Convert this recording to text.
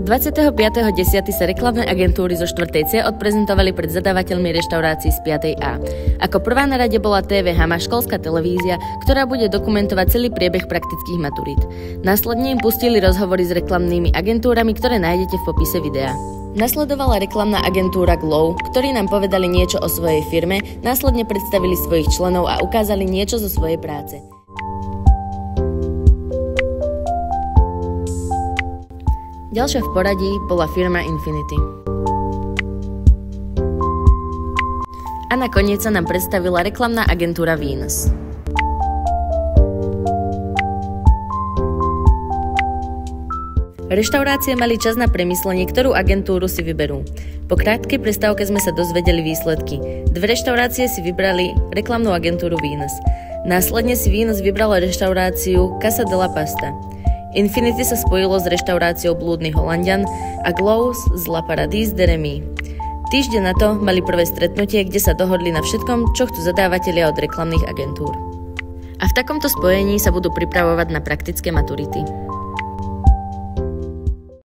25.10. sa reklamné agentúry zo 4. C odprezentovali pred zadávateľmi reštaurácií z 5. A. Ako prvá na rade bola TV Hama, školská televízia, ktorá bude dokumentovať celý priebeh praktických maturít. Následne im pustili rozhovory s reklamnými agentúrami, ktoré nájdete v popise videa. Nasledovala reklamná agentúra Glow, ktorí nám povedali niečo o svojej firme, následne predstavili svojich členov a ukázali niečo zo svojej práce. Ďalšia v poradí bola firma Infinity. A nakoniec sa nám predstavila reklamná agentúra Venus. Reštaurácie mali čas na premyslenie, ktorú agentúru si vyberú. Po krátkej prestávke sme sa dozvedeli výsledky. 2 reštaurácie si vybrali reklamnú agentúru Venus. Následne si Venus vybrala reštauráciu Casa de la Pasta. Infinity sa spojilo s reštauráciou Blúdny Holanďan a Glow z La Paradise de Remy. Týždeň na to mali prvé stretnutie, kde sa dohodli na všetkom, čo chcú zadávatelia od reklamných agentúr. A v takomto spojení sa budú pripravovať na praktické maturity.